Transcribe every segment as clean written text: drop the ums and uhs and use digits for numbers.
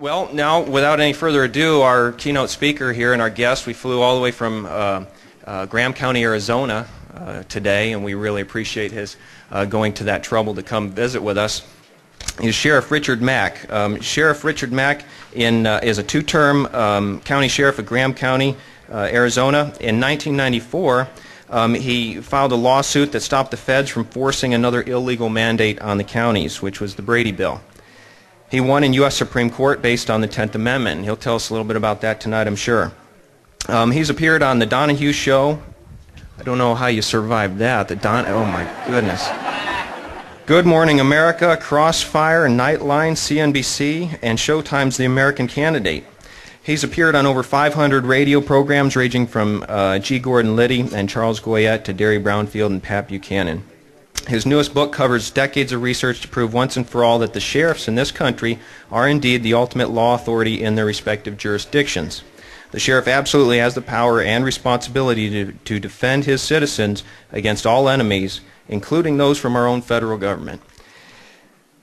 Well, now, without any further ado, our keynote speaker here and our guest, we flew all the way from Graham County, Arizona today, and we really appreciate his going to that trouble to come visit with us, is Sheriff Richard Mack. Sheriff Richard Mack is a two-term county sheriff of Graham County, Arizona. In 1994, he filed a lawsuit that stopped the feds from forcing another illegal mandate on the counties, which was the Brady Bill. He won in U.S. Supreme Court based on the 10th Amendment, and he'll tell us a little bit about that tonight, I'm sure. He's appeared on The Donahue Show. I don't know how you survived that. Oh my goodness. Good Morning America, Crossfire, Nightline, CNBC, and Showtime's The American Candidate. He's appeared on over 500 radio programs ranging from G. Gordon Liddy and Charles Goyette to Derry Brownfield and Pat Buchanan. His newest book covers decades of research to prove once and for all that the sheriffs in this country are indeed the ultimate law authority in their respective jurisdictions. The sheriff absolutely has the power and responsibility to defend his citizens against all enemies, including those from our own federal government.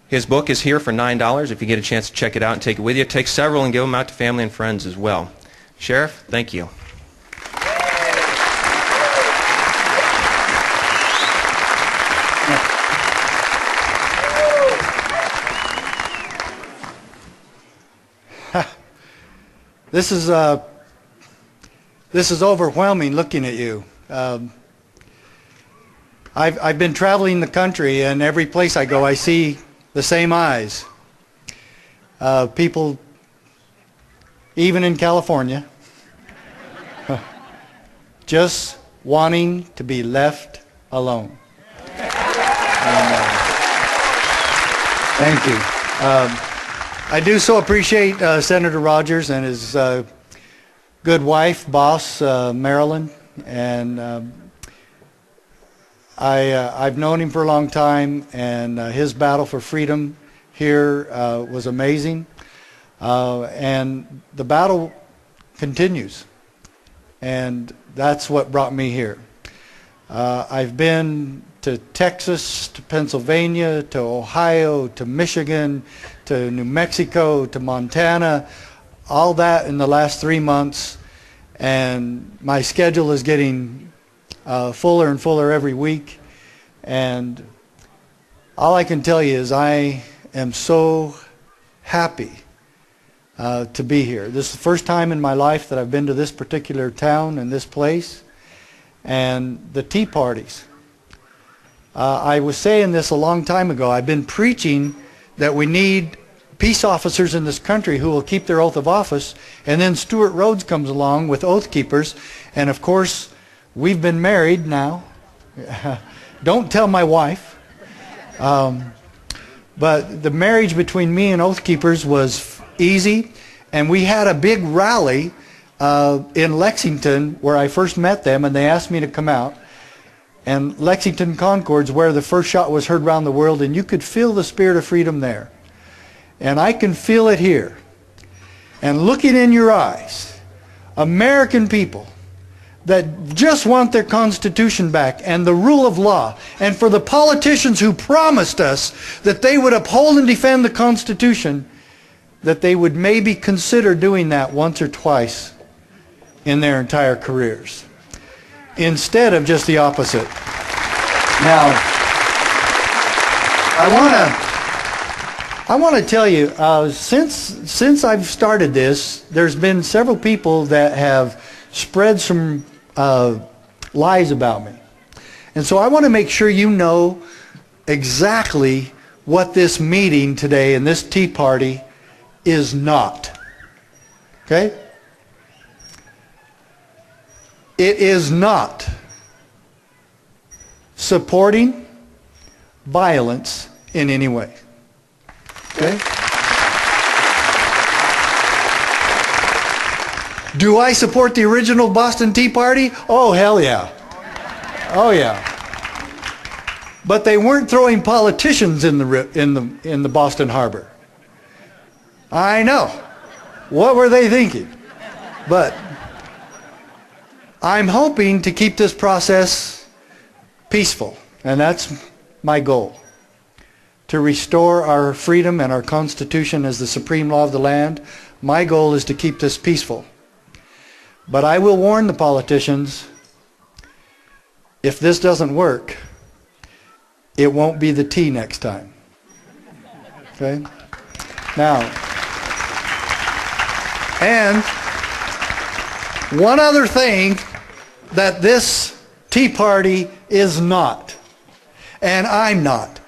His book is here for $9. If you get a chance to check it out and take it with you, take several and give them out to family and friends as well. Sheriff, thank you. This is overwhelming looking at you. I've been traveling the country, and every place I go I see the same eyes. People, even in California, just wanting to be left alone. Thank you. I do so appreciate Senator Rogers and his good wife, boss, Marilyn, and I've known him for a long time, and his battle for freedom here was amazing, and the battle continues, and that's what brought me here. I've been to Texas, to Pennsylvania, to Ohio, to Michigan, to New Mexico, to Montana, all that in the last 3 months, and my schedule is getting fuller and fuller every week, and all I can tell you is I am so happy to be here. This is the first time in my life that I've been to this particular town and this place, and the tea parties. I was saying this a long time ago. I've been preaching that we need peace officers in this country who will keep their oath of office, and then Stuart Rhodes comes along with Oath Keepers, and of course we've been married now. Don't tell my wife. But the marriage between me and Oath Keepers was easy, and we had a big rally in Lexington where I first met them, and they asked me to come out. And Lexington Concord's where the first shot was heard around the world, and you could feel the spirit of freedom there. And I can feel it here. And looking in your eyes, American people that just want their Constitution back and the rule of law, and for the politicians who promised us that they would uphold and defend the Constitution, that they would maybe consider doing that once or twice in their entire careers, instead of just the opposite. Now, I want to tell you, since I've started this, there's been several people that have spread some lies about me. And so I want to make sure you know exactly what this meeting today and this tea party is not. Okay? It is not supporting violence in any way. Okay? Do I support the original Boston Tea Party? Oh, hell yeah. Oh, yeah. But they weren't throwing politicians in the Boston Harbor. I know. What were they thinking? But I'm hoping to keep this process peaceful, and that's my goal. to restore our freedom and our Constitution as the supreme law of the land. My goal is to keep this peaceful. But I will warn the politicians, if this doesn't work, it won't be the tea next time. Okay? Now, and one other thing that this Tea Party is not, and I'm not,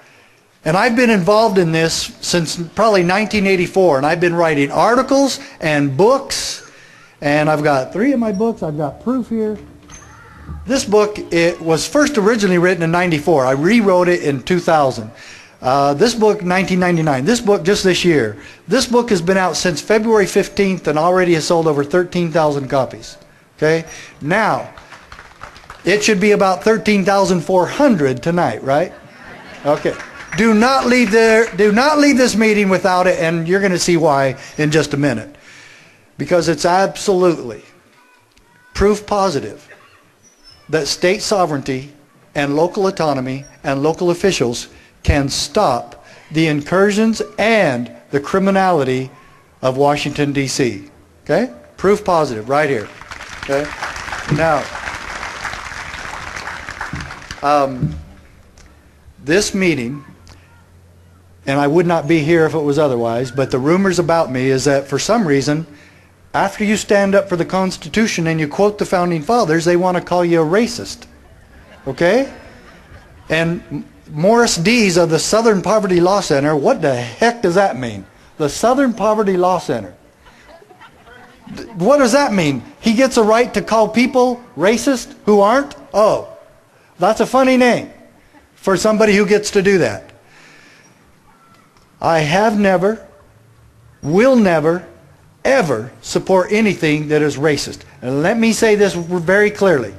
and I've been involved in this since probably 1984, and I've been writing articles and books, and I've got 3 of my books. I've got proof here. This book, it was first originally written in 94. I rewrote it in 2000. This book, 1999. This book, just this year. This book has been out since February 15th and already has sold over 13,000 copies. Okay? Now, it should be about 13,400 tonight, right? Okay. Do not leave this meeting without it, and you're going to see why in just a minute. Because it's absolutely proof positive that state sovereignty and local autonomy and local officials can stop the incursions and the criminality of Washington, D.C. Okay? Proof positive right here. Okay? Now, this meeting, and I would not be here if it was otherwise, but the rumors about me is that for some reason, after you stand up for the Constitution and you quote the Founding Fathers, they want to call you a racist. Okay? And Morris Dees of the Southern Poverty Law Center, what the heck does that mean? The Southern Poverty Law Center. What does that mean? He gets a right to call people racist who aren't? Oh, that's a funny name for somebody who gets to do that. I have never, will never, ever support anything that is racist. And let me say this very clearly.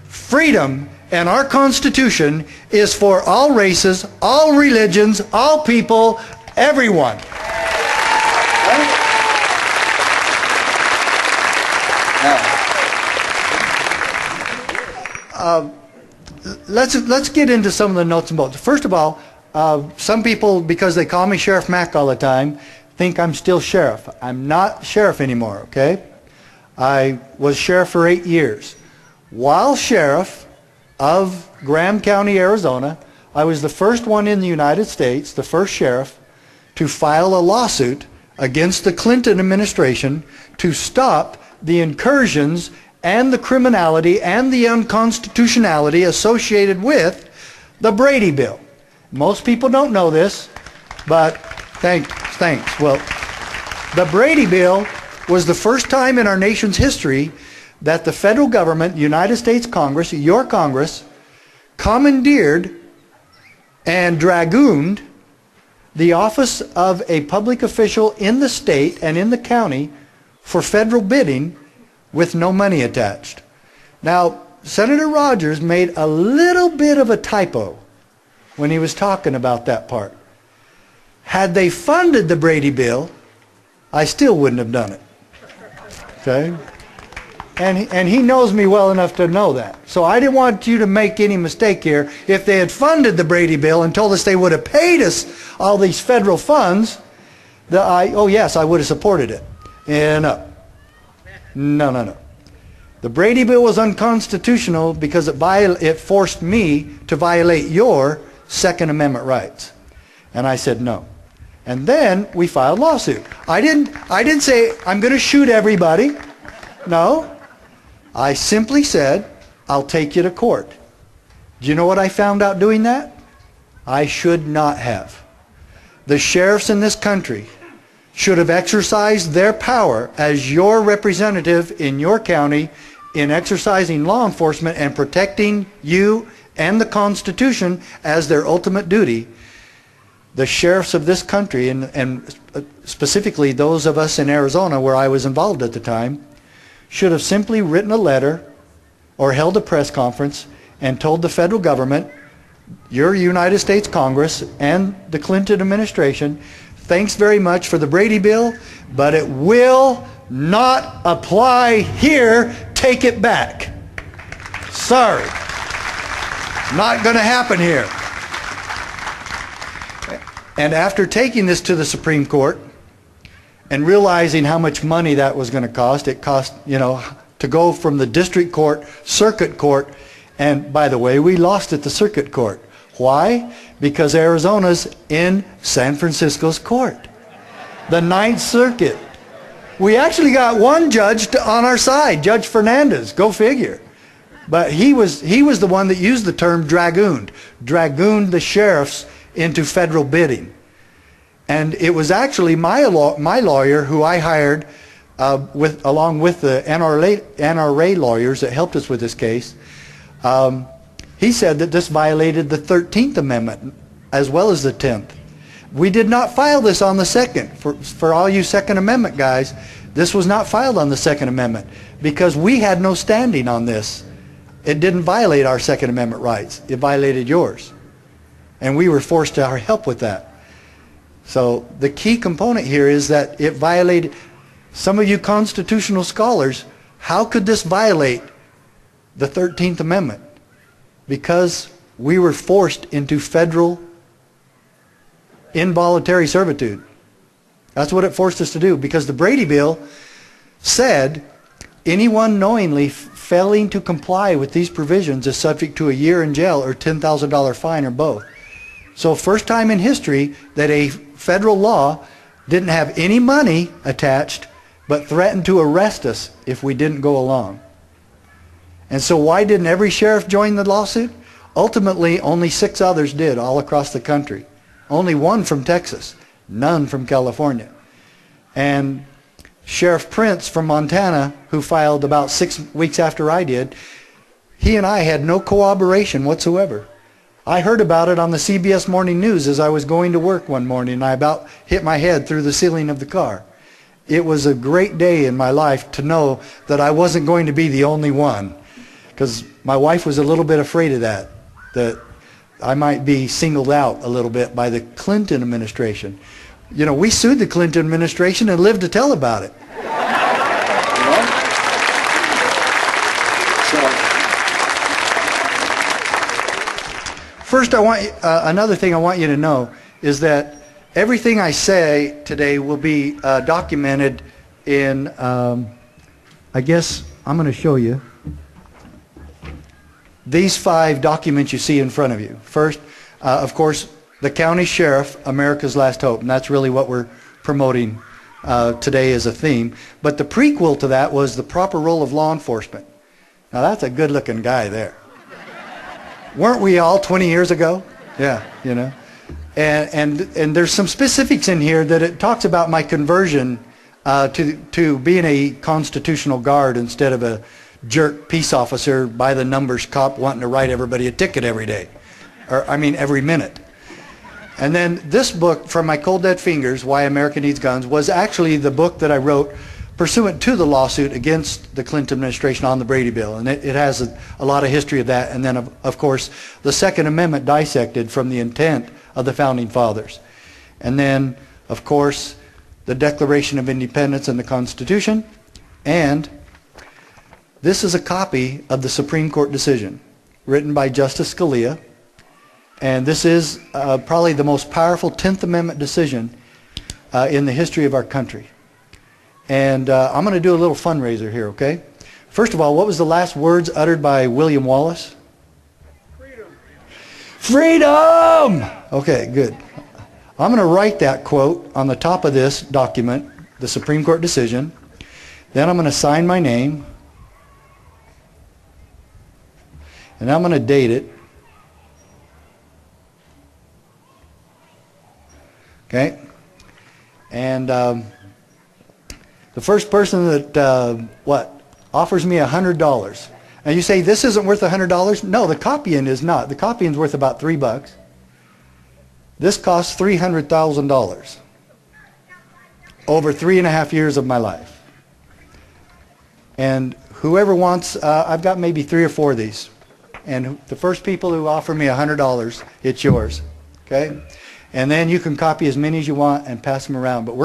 Freedom and our Constitution is for all races, all religions, all people, everyone. Let's get into some of the nuts and bolts. First of all, some people, because they call me Sheriff Mack all the time, think I'm still sheriff. I'm not sheriff anymore, okay? I was sheriff for 8 years. While sheriff of Graham County, Arizona, I was the first one in the United States, the first sheriff, to file a lawsuit against the Clinton administration to stop the incursions and the criminality and the unconstitutionality associated with the Brady Bill. Most people don't know this, but thanks. Well, the Brady Bill was the first time in our nation's history that the federal government, United States Congress, your Congress, commandeered and dragooned the office of a public official in the state and in the county for federal bidding with no money attached. Now, Senator Rogers made a little bit of a typo when he was talking about that part. Had they funded the Brady Bill, I still wouldn't have done it. Okay? And he knows me well enough to know that. So I didn't want you to make any mistake here. If they had funded the Brady Bill and told us they would have paid us all these federal funds, oh yes, I would have supported it. And no. The Brady Bill was unconstitutional because it forced me to violate your Second Amendment rights. And I said no. And then we filed a lawsuit. I didn't say I'm going to shoot everybody. No. I simply said I'll take you to court. Do you know what I found out doing that? I should not have. The sheriffs in this country should have exercised their power as your representative in your county in exercising law enforcement and protecting you and the Constitution as their ultimate duty. The sheriffs of this country, and specifically those of us in Arizona where I was involved at the time, should have simply written a letter or held a press conference and told the federal government, your United States Congress and the Clinton administration, thanks very much for the Brady Bill, but it will not apply here. Take it back. Sorry. Not going to happen here. And after taking this to the Supreme Court and realizing how much money that was going to cost, it cost, to go from the district court, circuit court, and by the way, we lost at the circuit court. Why? Because Arizona's in San Francisco's court, the Ninth Circuit. We actually got one judge on our side, Judge Fernandez, go figure. But he was the one that used the term dragooned the sheriffs into federal bidding. And it was actually my lawyer who I hired along with the NRA lawyers that helped us with this case. He said that this violated the 13th Amendment as well as the 10th. We did not file this on the 2nd. For all you Second Amendment guys, this was not filed on the Second Amendment because we had no standing on this. It didn't violate our Second Amendment rights. It violated yours. And we were forced to help with that. So the key component here is that it violated, some of you constitutional scholars, how could this violate the 13th Amendment? Because we were forced into federal involuntary servitude. That's what it forced us to do, because the Brady Bill said anyone knowingly failing to comply with these provisions is subject to a year in jail or $10,000 fine or both. So first time in history that a federal law didn't have any money attached but threatened to arrest us if we didn't go along. And so why didn't every sheriff join the lawsuit? Ultimately, only 6 others did all across the country. Only 1 from Texas, none from California. And Sheriff Prince from Montana, who filed about 6 weeks after I did, he and I had no cooperation whatsoever. I heard about it on the CBS Morning News as I was going to work one morning, and I about hit my head through the ceiling of the car. It was a great day in my life to know that I wasn't going to be the only one, because my wife was a little bit afraid of that I might be singled out a little bit by the Clinton administration. We sued the Clinton administration and lived to tell about it. First, another thing I want you to know is that everything I say today will be documented in, I guess I'm going to show you these 5 documents you see in front of you. First, of course, the county sheriff, America's Last Hope, and that's really what we're promoting today as a theme. But the prequel to that was the proper role of law enforcement. Now that's a good-looking guy there. Weren't we all 20 years ago? Yeah, And there's some specifics in here that it talks about my conversion to being a constitutional guard instead of a jerk peace officer by the numbers cop wanting to write everybody a ticket every day. Every minute. And then this book, From My Cold Dead Fingers, Why America Needs Guns, was actually the book that I wrote pursuant to the lawsuit against the Clinton administration on the Brady Bill. And it has a lot of history of that. And then, of course, the Second Amendment dissected from the intent of the Founding Fathers. And then, of course, the Declaration of Independence and the Constitution. And this is a copy of the Supreme Court decision written by Justice Scalia. And this is probably the most powerful 10th Amendment decision in the history of our country. And I'm going to do a little fundraiser here, okay? First of all, what was the last words uttered by William Wallace? Freedom. Freedom! Okay, good. I'm going to write that quote on the top of this document, the Supreme Court decision. Then I'm going to sign my name. And I'm going to date it. Okay? And the first person that, offers me $100. Now you say, this isn't worth $100? No, the copying is not. The copying's worth about $3. This costs $300,000 over 3.5 years of my life. And whoever wants, I've got maybe 3 or 4 of these. And the first people who offer me $100, it's yours. Okay? And then you can copy as many as you want and pass them around. But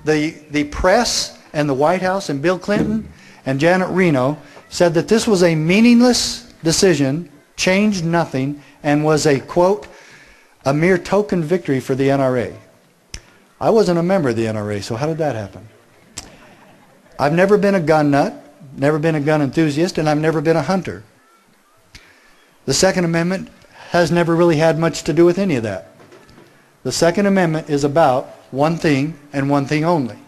the press and the White House and Bill Clinton and Janet Reno said that this was a meaningless decision, changed nothing, and was a, quote, a mere token victory for the NRA. I wasn't a member of the NRA, so how did that happen? I've never been a gun nut, never been a gun enthusiast, and I've never been a hunter. The Second Amendment has never really had much to do with any of that. The Second Amendment is about one thing and one thing only,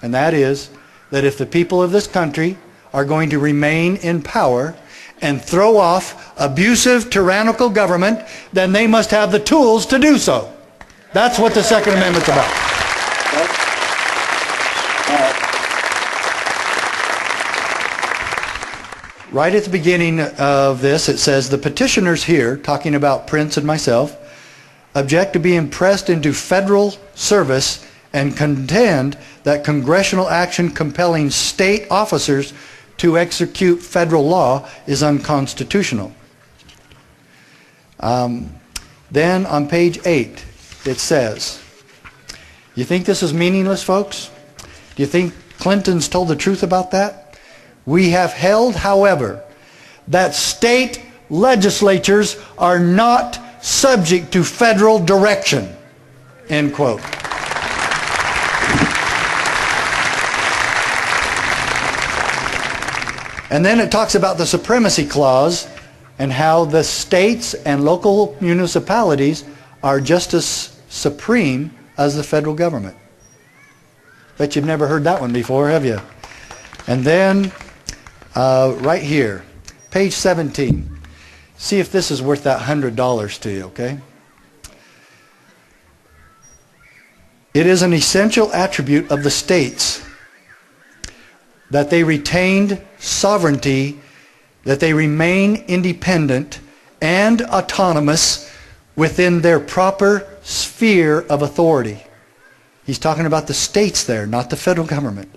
and that is that if the people of this country are going to remain in power and throw off abusive, tyrannical government, then they must have the tools to do so. That's what the Second Amendment's about. Right at the beginning of this, it says, the petitioners here, talking about Prince and myself, object to being pressed into federal service and contend that congressional action compelling state officers to execute federal law is unconstitutional. Then on page 8, it says, you think this is meaningless, folks? Do you think Clinton's told the truth about that? We have held, however, that state legislatures are not subject to federal direction, end quote. And then it talks about the supremacy clause and how the states and local municipalities are just as supreme as the federal government. Bet you've never heard that one before, have you? And then right here, page 17. See if this is worth that $100 to you, okay? It is an essential attribute of the states that they retained sovereignty, that they remain independent and autonomous within their proper sphere of authority. He's talking about the states there, not the federal government.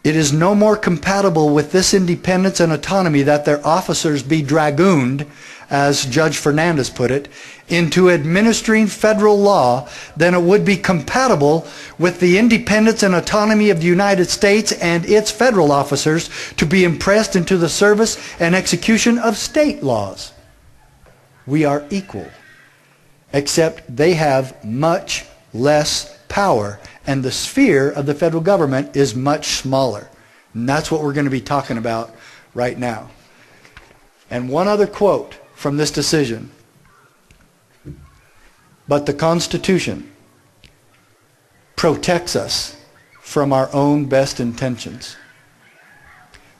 It is no more compatible with this independence and autonomy that their officers be dragooned, as Judge Fernandez put it, into administering federal law than it would be compatible with the independence and autonomy of the United States and its federal officers to be impressed into the service and execution of state laws. We are equal, except they have much less power, and the sphere of the federal government is much smaller. And that's what we're going to be talking about right now. And one other quote from this decision. But the Constitution protects us from our own best intentions.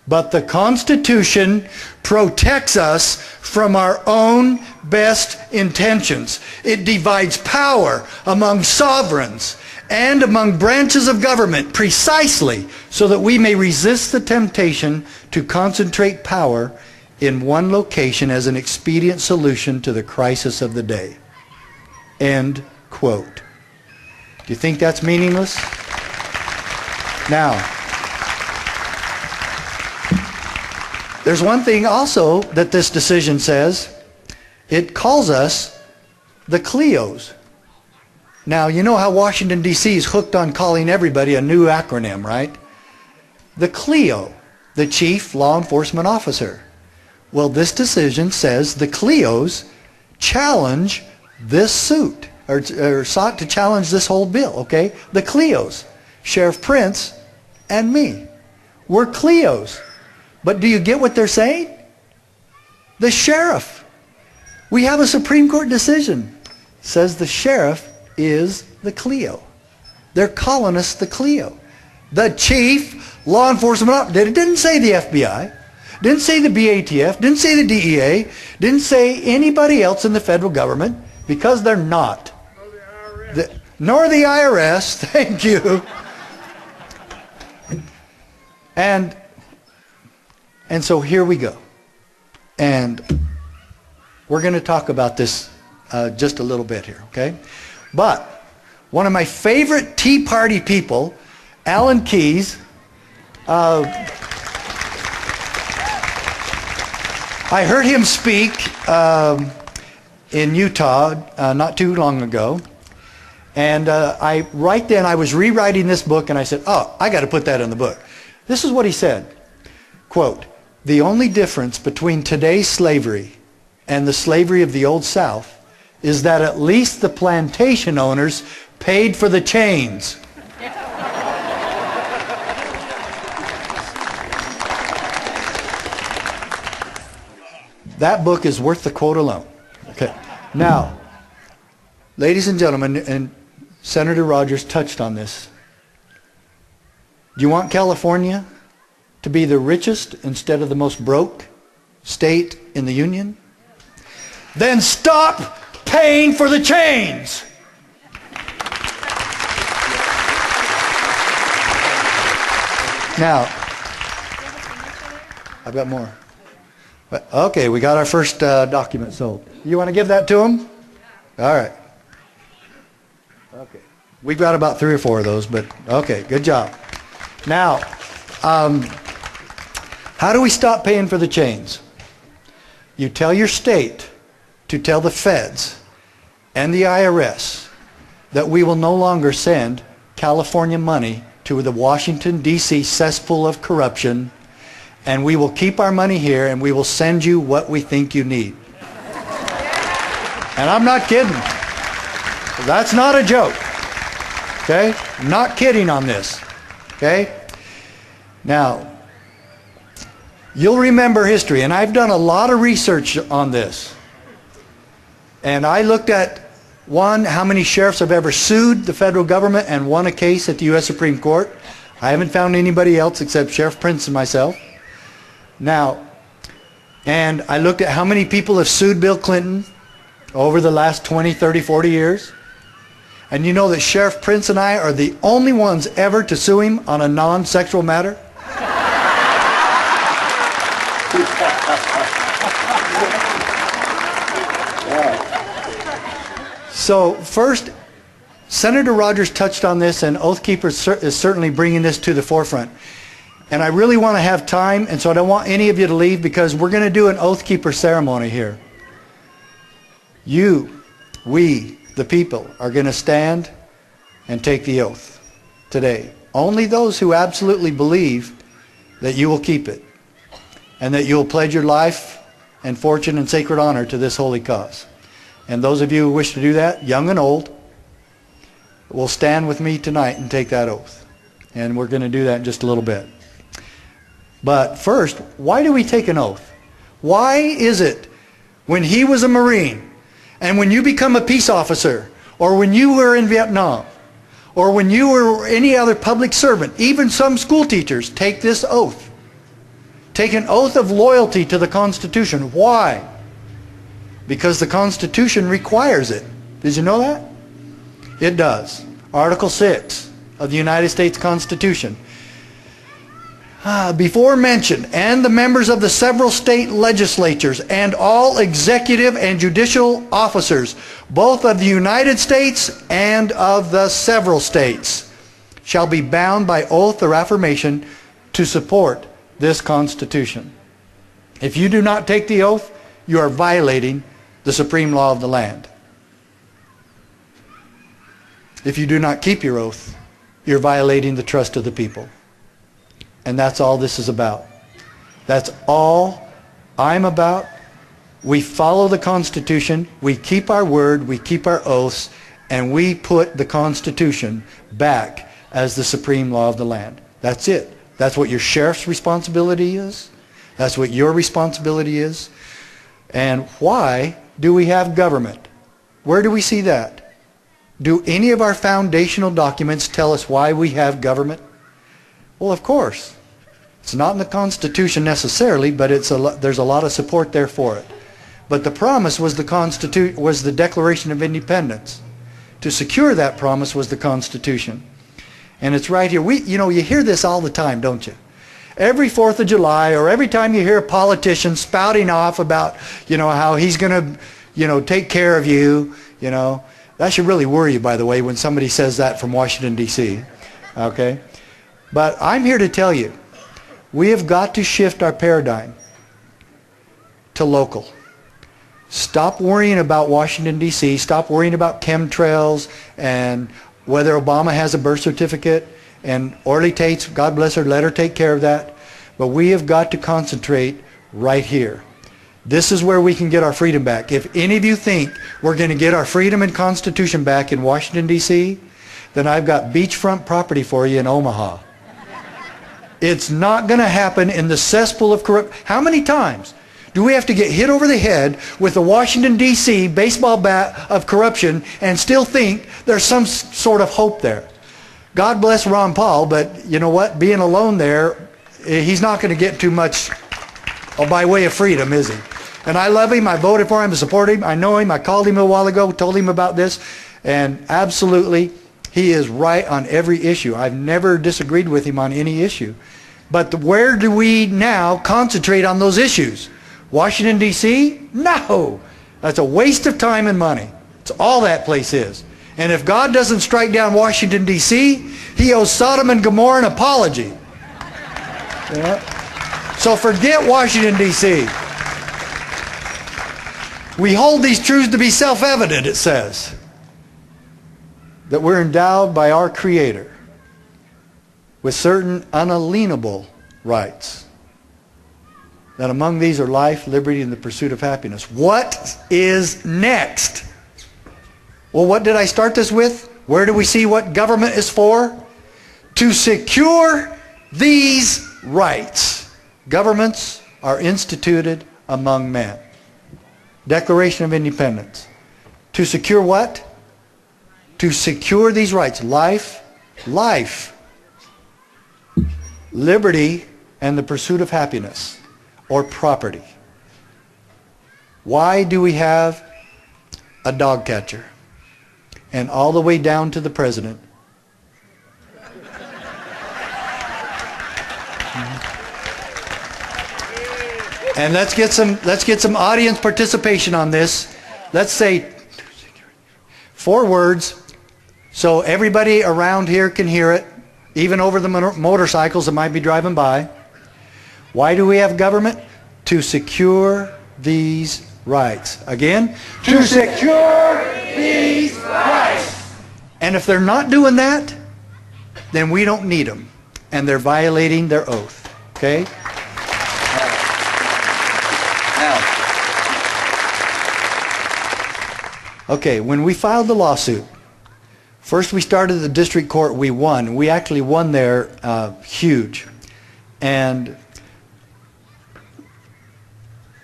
But the Constitution protects us from our own best intentions. It divides power among sovereigns and among branches of government precisely so that we may resist the temptation to concentrate power in one location as an expedient solution to the crisis of the day. End quote. Do you think that's meaningless? Now, there's one thing also that this decision says. It calls us the CLEOs. Now, you know how Washington, D.C. is hooked on calling everybody a new acronym, right? The CLEO, the Chief Law Enforcement Officer. Well, this decision says the CLEOs challenge this suit, or sought to challenge this whole bill, okay? The CLEOs, Sheriff Prince and me. We're CLEOs. But do you get what they're saying? The sheriff. We have a Supreme Court decision. Says the sheriff is the CLEO. They're calling us the CLEO. The Chief Law Enforcement Officer. It didn't say the FBI. Didn't say the BATF. Didn't say the DEA. Didn't say anybody else in the federal government, because they're not. Nor the IRS. Thank you. And so here we go. And we're going to talk about this just a little bit here, okay? But one of my favorite Tea Party people, Alan Keyes, I heard him speak in Utah not too long ago. And right then I was rewriting this book, and I said, oh, I got to put that in the book. This is what he said. Quote, "The only difference between today's slavery and the slavery of the Old South is that at least the plantation owners paid for the chains. That book is worth the quote alone. Okay. Now, ladies and gentlemen, and Senator Rogers touched on this. Do you want California to be the richest instead of the most broke state in the union? Then stop paying for the chains. Now, I've got more. But, okay, we got our first document sold. You want to give that to him? All right. Okay. We've got about 3 or 4 of those, but okay, good job. Now, how do we stop paying for the chains? You tell your state to tell the feds and the IRS that we will no longer send California money to the Washington, D.C. cesspool of corruption, and we will keep our money here and we will send you what we think you need. And I'm not kidding. That's not a joke. Okay? I'm not kidding on this. Okay? Now, you'll remember history, and I've done a lot of research on this. And I looked at, one, how many sheriffs have ever sued the federal government and won a case at the U.S. Supreme Court. I haven't found anybody else except Sheriff Prince and myself. Now, and I looked at how many people have sued Bill Clinton over the last 20, 30, 40 years. And you know that Sheriff Prince and I are the only ones ever to sue him on a non-sexual matter? So first, Senator Rogers touched on this, and Oath Keepers is certainly bringing this to the forefront. And I really want to have time, and so I don't want any of you to leave, because we're going to do an Oath Keeper ceremony here. You, we, the people, are going to stand and take the oath today. Only those who absolutely believe that you will keep it, and that you will pledge your life and fortune and sacred honor to this holy cause. And those of you who wish to do that, young and old, will stand with me tonight and take that oath. And we're going to do that in just a little bit. But first, why do we take an oath? Why is it when he was a Marine, and when you become a peace officer, or when you were in Vietnam, or when you were any other public servant, even some school teachers take this oath? Take an oath of loyalty to the Constitution. Why? Because the Constitution requires it. Did you know that? It does. Article 6 of the United States Constitution. Before mentioned, and the members of the several state legislatures and all executive and judicial officers, both of the United States and of the several states, shall be bound by oath or affirmation to support this Constitution. If you do not take the oath, you are violating the supreme law of the land. If you do not keep your oath, you're violating the trust of the people. And that's all this is about. That's all I'm about. We follow the Constitution, we keep our word, we keep our oaths, and we put the Constitution back as the supreme law of the land. That's it. That's what your sheriff's responsibility is. That's what your responsibility is. And why do we have government? Where do we see that? Do any of our foundational documents tell us why we have government? Well, of course. It's not in the Constitution necessarily, but there's a lot of support there for it. But the promise was the Declaration of Independence. To secure that promise was the Constitution. And it's right here. You hear this all the time, don't you? Every 4th of July, or every time you hear a politician spouting off about, how he's going to, take care of you, That should really worry you, by the way, when somebody says that from Washington, D.C. Okay? But I'm here to tell you, we have got to shift our paradigm to local. Stop worrying about Washington, D.C. Stop worrying about chemtrails and whether Obama has a birth certificate. And Orly Tate's, God bless her, let her take care of that. But we have got to concentrate right here. This is where we can get our freedom back. If any of you think we're going to get our freedom and Constitution back in Washington, D.C., then I've got beachfront property for you in Omaha. It's not going to happen in the cesspool of corruption. How many times do we have to get hit over the head with the Washington, D.C. baseball bat of corruption and still think there's some sort of hope there? God bless Ron Paul, but you know what? Being alone there, he's not going to get too much by way of freedom, is he? And I love him. I voted for him, I support him. I know him. I called him a while ago, told him about this. And absolutely, he is right on every issue. I've never disagreed with him on any issue. But where do we now concentrate on those issues? Washington, D.C.? No. That's a waste of time and money. It's all that place is. And if God doesn't strike down Washington, D.C., he owes Sodom and Gomorrah an apology. Yeah. So forget Washington, D.C. We hold these truths to be self-evident, it says. That we're endowed by our Creator with certain unalienable rights. That among these are life, liberty, and the pursuit of happiness. What is next? Well, what did I start this with? Where do we see what government is for? To secure these rights. Governments are instituted among men. Declaration of Independence. To secure what? To secure these rights. Life, liberty, and the pursuit of happiness or property. Why do we have a dog catcher? And all the way down to the president. And let's get some audience participation on this. Let's say 4 words so everybody around here can hear it, even over the motorcycles that might be driving by. Why do we have government? To secure these rights. Again, to secure these rights. And if they're not doing that, then we don't need them. And they're violating their oath. Okay? Okay, when we filed the lawsuit, first we started at the district court, we won. We actually won there huge. And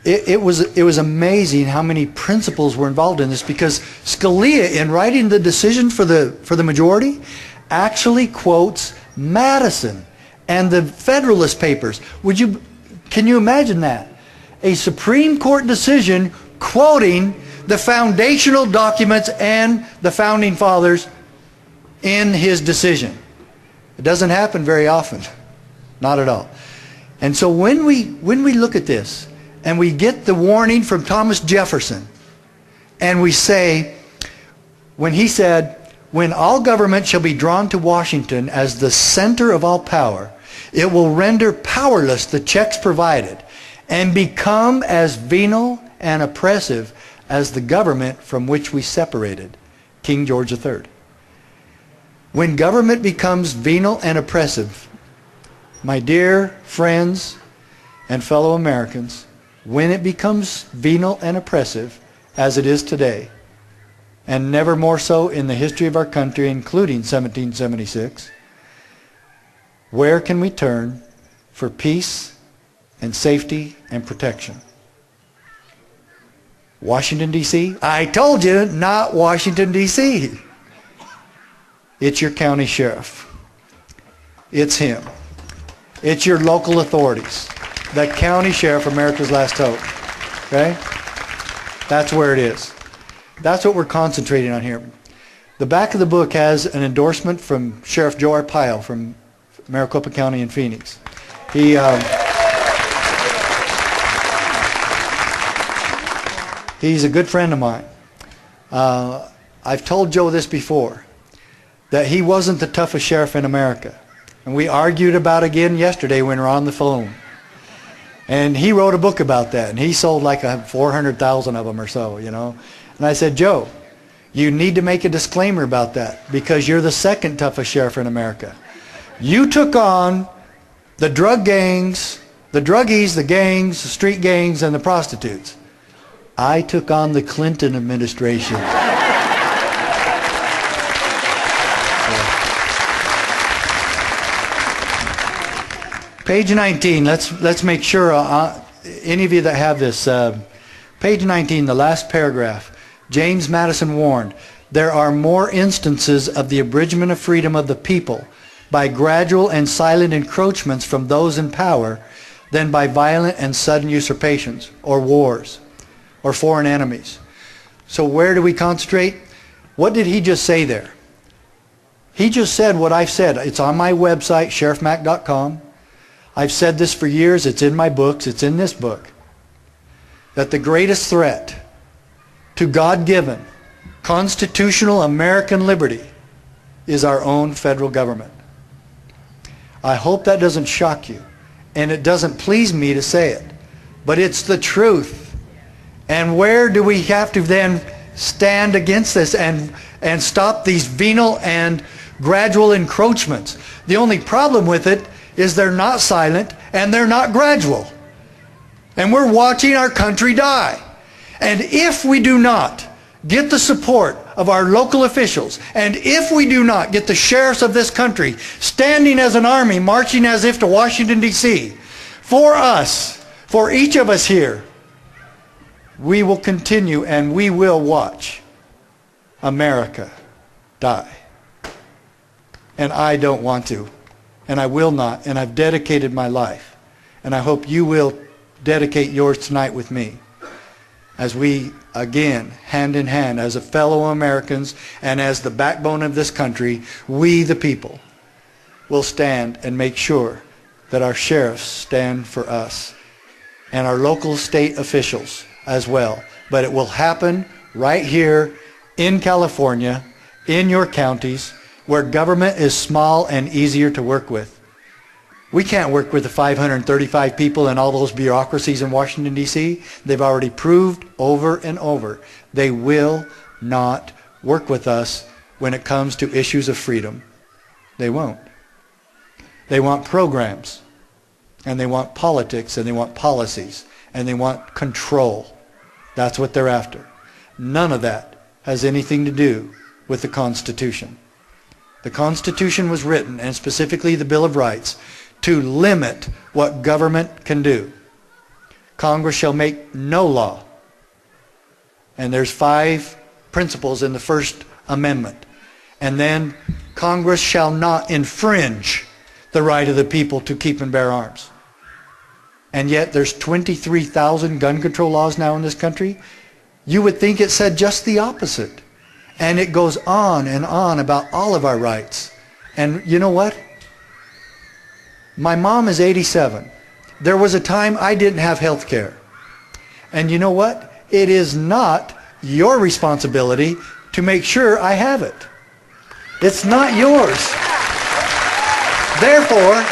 it was amazing how many principles were involved in this, because Scalia, in writing the decision for the majority, actually quotes Madison and the Federalist Papers. Can you imagine that? A Supreme Court decision quoting the foundational documents and the Founding Fathers in his decision. It doesn't happen very often. Not at all. And so when we look at this and we get the warning from Thomas Jefferson, and we say, when he said, "When all government shall be drawn to Washington as the center of all power, it will render powerless the checks provided and become as venal and oppressive as the government from which we separated." King George III. When government becomes venal and oppressive, my dear friends and fellow Americans, when it becomes venal and oppressive, as it is today, and never more so in the history of our country, including 1776, where can we turn for peace and safety and protection? Washington, D.C.? I told you, not Washington, D.C. It's your county sheriff. It's him. It's your local authorities. The county sheriff, America's last hope. Okay? That's where it is. That's what we're concentrating on here. The back of the book has an endorsement from Sheriff Joe Arpaio from Maricopa County in Phoenix. He's a good friend of mine. I've told Joe this before, that he wasn't the toughest sheriff in America. And we argued about it again yesterday when we were on the phone. And he wrote a book about that, and he sold like 400,000 of them or so, you know. And I said, "Joe, you need to make a disclaimer about that, because you're the second toughest sheriff in America. You took on the drug gangs the druggies, the gangs, the street gangs, and the prostitutes. I took on the Clinton administration. Page 19, let's make sure, any of you that have this, page 19, the last paragraph. James Madison warned, there are more instances of the abridgment of freedom of the people by gradual and silent encroachments from those in power than by violent and sudden usurpations or wars or foreign enemies. So where do we concentrate? What did he just say there? He just said what I've said. It's on my website, sheriffmac.com. I've said this for years. It's in my books. It's in this book. That the greatest threat to God-given constitutional American liberty is our own federal government. I hope that doesn't shock you. And it doesn't please me to say it. But it's the truth. And where do we have to then stand against this and stop these venal and gradual encroachments? The only problem with it is they're not silent and they're not gradual. And we're watching our country die. And if we do not get the support of our local officials, and if we do not get the sheriffs of this country standing as an army, marching as if to Washington, D.C., for us, for each of us here, we will continue and we will watch America die. And I don't want to. And I will not. And I've dedicated my life. And I hope you will dedicate yours tonight with me. As we, again, hand in hand, as a fellow Americans and as the backbone of this country, we the people will stand and make sure that our sheriffs stand for us. And our local state officials as well. But it will happen right here in California, in your counties, where government is small and easier to work with. We can't work with the 535 people and all those bureaucracies in Washington, D.C. They've already proved over and over they will not work with us when it comes to issues of freedom. They won't. They want programs, and they want politics, and they want policies, and they want control. That's what they're after. None of that has anything to do with the Constitution. The Constitution was written, and specifically the Bill of Rights, to limit what government can do. Congress shall make no law. And there's 5 principles in the First Amendment. And then Congress shall not infringe the right of the people to keep and bear arms. And yet there's 23,000 gun control laws now in this country. You would think it said just the opposite. And it goes on and on about all of our rights. And you know what? My mom is 87. There was a time I didn't have health care. And you know what? It is not your responsibility to make sure I have it. It's not yours. Therefore,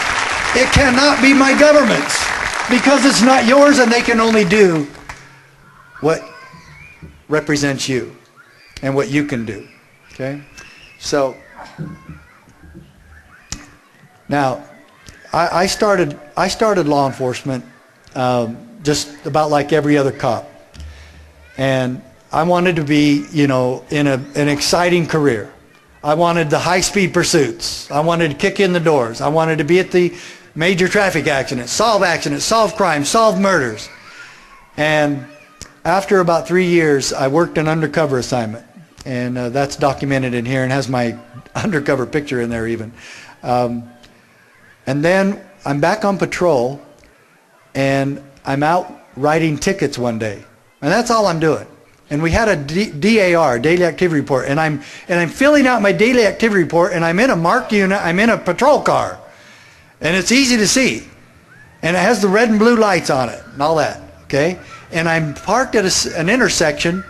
it cannot be my government's, because it's not yours and they can only do what represents you and what you can do. Okay? So, now, I started law enforcement just about like every other cop. And I wanted to be, you know, in an exciting career. I wanted the high-speed pursuits. I wanted to kick in the doors. I wanted to be at the major traffic accidents, solve crimes, solve murders. And after about 3 years, I worked an undercover assignment. And that's documented in here and has my undercover picture in there even. And then I'm back on patrol, and I'm out writing tickets one day. And that's all I'm doing. And we had a DAR, daily activity report, and I'm filling out my daily activity report, and I'm in a marked unit, I'm in a patrol car. And it's easy to see. And it has the red and blue lights on it and all that, okay? And I'm parked at an intersection,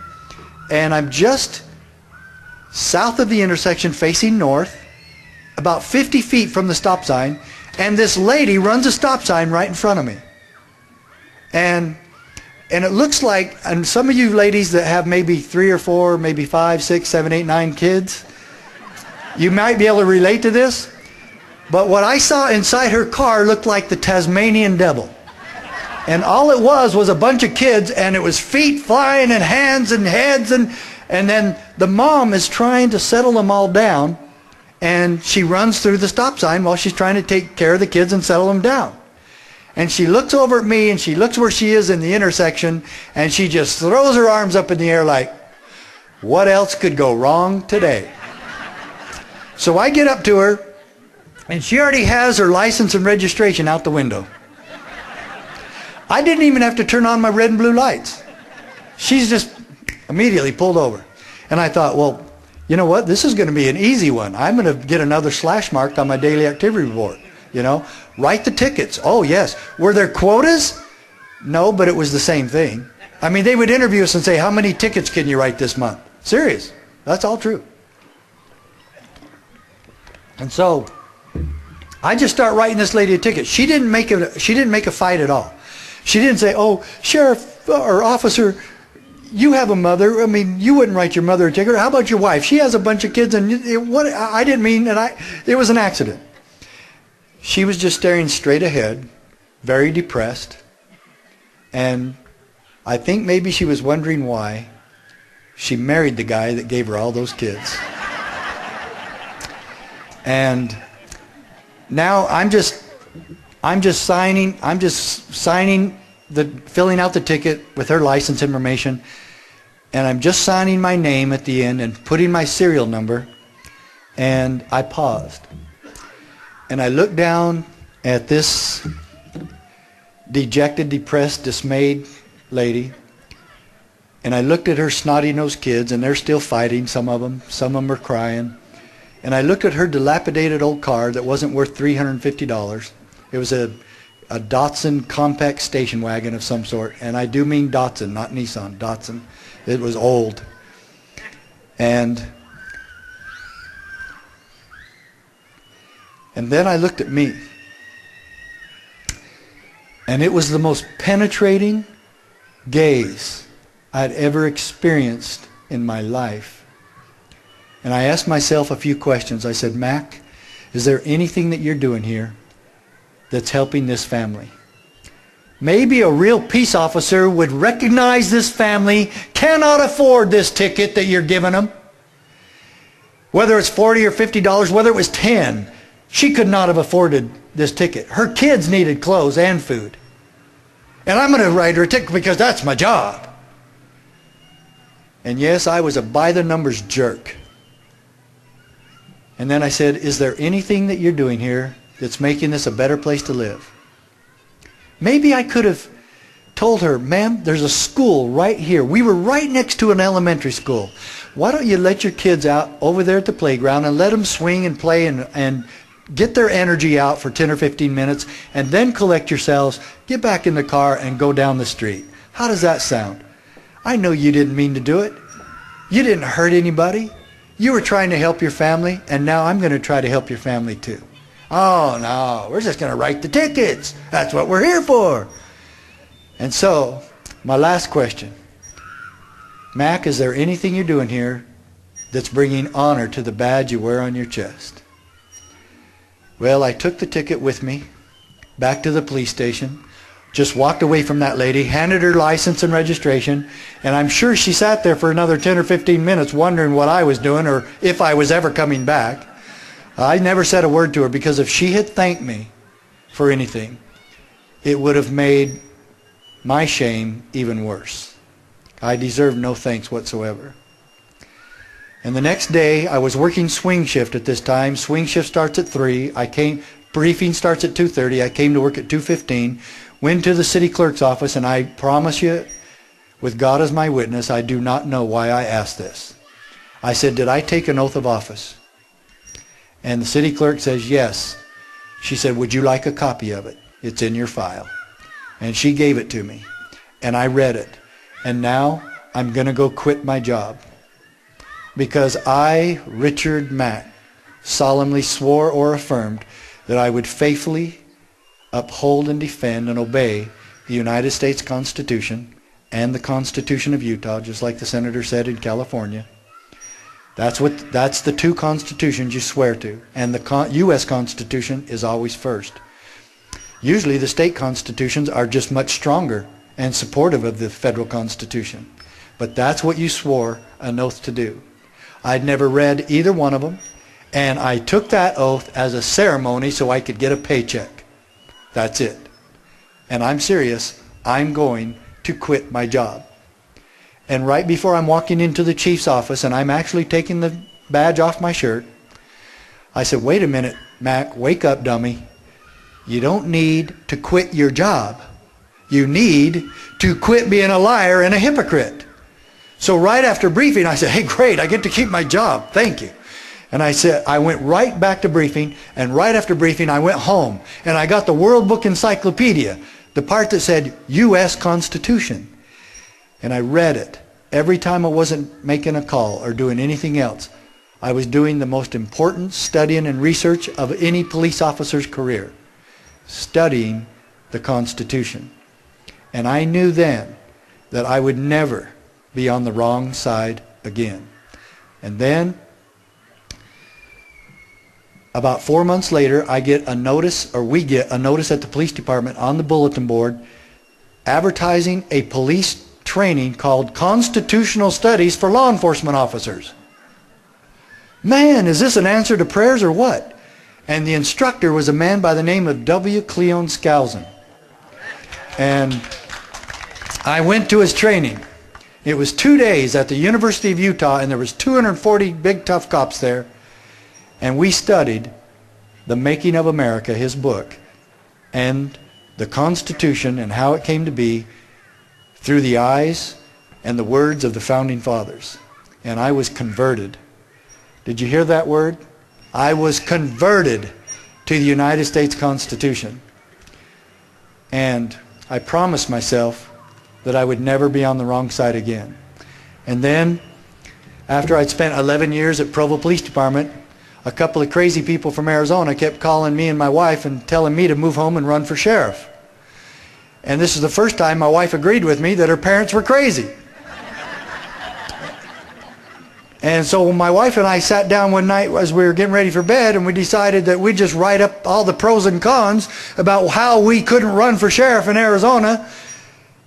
and I'm just south of the intersection facing north, about 50 feet from the stop sign, and this lady runs a stop sign right in front of me. And it looks like, and some of you ladies that have maybe 3 or 4, maybe 5, 6, 7, 8, 9 kids, you might be able to relate to this. But what I saw inside her car looked like the Tasmanian devil. And all it was a bunch of kids, and it was feet flying and hands and heads, and then the mom is trying to settle them all down, and she runs through the stop sign while she's trying to take care of the kids and settle them down. And she looks over at me, and she looks where she is in the intersection, and she just throws her arms up in the air like, what else could go wrong today? So I get up to her, and she already has her license and registration out the window. I didn't even have to turn on my red and blue lights. She's just immediately pulled over. And I thought, well, you know what? This is going to be an easy one. I'm going to get another slash marked on my daily activity report. You know, write the tickets. Oh, yes. Were there quotas? No, but it was the same thing. I mean, they would interview us and say, how many tickets can you write this month? Serious. That's all true. And so I just start writing this lady a ticket. She didn't make a fight at all. She didn't say, oh, sheriff or officer, you have a mother. I mean, you wouldn't write your mother a ticket. How about your wife? She has a bunch of kids, and I didn't mean, it was an accident. She was just staring straight ahead, very depressed, and I think maybe she was wondering why she married the guy that gave her all those kids. And now I'm just signing filling out the ticket with her license information, and I'm just signing my name at the end and putting my serial number, and I paused. And I looked down at this dejected, depressed, dismayed lady, and I looked at her snotty-nosed kids, and they're still fighting, some of them are crying. And I looked at her dilapidated old car that wasn't worth $350. It was a Datsun compact station wagon of some sort, and I do mean Datsun, not Nissan, Datsun. It was old. And then I looked at me, and it was the most penetrating gaze I'd ever experienced in my life. And I asked myself a few questions. I said, Mac, is there anything that you're doing here that's helping this family? Maybe a real peace officer would recognize this family cannot afford this ticket that you're giving them. Whether it's $40 or $50, whether it was $10, she could not have afforded this ticket. Her kids needed clothes and food. And I'm going to write her a ticket because that's my job. And yes, I was a by-the-numbers jerk. And then I said, is there anything that you're doing here that's making this a better place to live? Maybe I could have told her, ma'am, there's a school right here. We were right next to an elementary school. Why don't you let your kids out over there at the playground and let them swing and play and get their energy out for 10 or 15 minutes, and then collect yourselves, get back in the car, and go down the street. How does that sound? I know you didn't mean to do it. You didn't hurt anybody. You were trying to help your family, and now I'm going to try to help your family too. Oh, no, we're just going to write the tickets. That's what we're here for. And so, my last question. Mac, is there anything you're doing here that's bringing honor to the badge you wear on your chest? Well, I took the ticket with me back to the police station, just walked away from that lady, handed her license and registration, and I'm sure she sat there for another 10 or 15 minutes wondering what I was doing or if I was ever coming back. I never said a word to her, because if she had thanked me for anything, it would have made my shame even worse. I deserved no thanks whatsoever. And the next day, I was working swing shift at this time. Swing shift starts at 3. Briefing starts at 2:30. I came to work at 2:15. Went to the city clerk's office, and I promise you, with God as my witness, I do not know why I asked this. I said, did I take an oath of office? And the city clerk says, yes. She said, would you like a copy of it? It's in your file. And she gave it to me. And I read it. And now I'm going to go quit my job. Because I, Richard Mack, solemnly swore or affirmed that I would faithfully uphold and defend and obey the United States Constitution and the Constitution of Utah, just like the senator said in California. That's the two constitutions you swear to, and the U.S. Constitution is always first. Usually the state constitutions are just much stronger and supportive of the federal constitution. But that's what you swore an oath to do. I'd never read either one of them, and I took that oath as a ceremony so I could get a paycheck. That's it. And I'm serious. I'm going to quit my job. And right before I'm walking into the chief's office and I'm actually taking the badge off my shirt, I said, wait a minute, Mac, wake up, dummy. You don't need to quit your job. You need to quit being a liar and a hypocrite. So right after briefing, I said, hey, great, I get to keep my job. Thank you. And I said, I went right back to briefing, and right after briefing, I went home. And I got the World Book Encyclopedia, the part that said U.S. Constitution. And I read it. Every time I wasn't making a call or doing anything else, I was doing the most important studying and research of any police officer's career. Studying the Constitution. And I knew then that I would never be on the wrong side again. And then, about 4 months later, I get a notice, or we get a notice at the police department on the bulletin board advertising a police training called Constitutional Studies for Law Enforcement Officers. Man, is this an answer to prayers or what? And the instructor was a man by the name of W. Cleon Skousen. And I went to his training. It was 2 days at the University of Utah, and there was 240 big tough cops there. And we studied The Making of America, his book, and the Constitution and how it came to be through the eyes and the words of the Founding Fathers. And I was converted. Did you hear that word? I was converted to the United States Constitution. And I promised myself that I would never be on the wrong side again. And then, after I'd spent 11 years at Provo Police Department, a couple of crazy people from Arizona kept calling me and my wife and telling me to move home and run for sheriff. And this is the first time my wife agreed with me that her parents were crazy. And so my wife and I sat down one night as we were getting ready for bed, and we decided that we'd just write up all the pros and cons about how we couldn't run for sheriff in Arizona.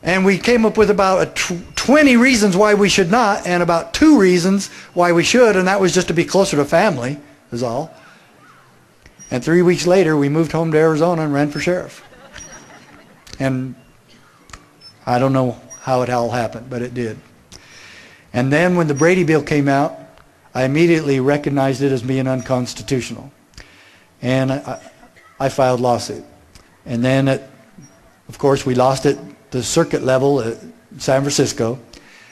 And we came up with about 20 reasons why we should not, and about 2 reasons why we should, and that was just to be closer to family, is all. And 3 weeks later, we moved home to Arizona and ran for sheriff. And I don't know how it all happened, but it did. And then when the Brady Bill came out, I immediately recognized it as being unconstitutional. And I filed lawsuit. And then, of course, we lost it the circuit level at San Francisco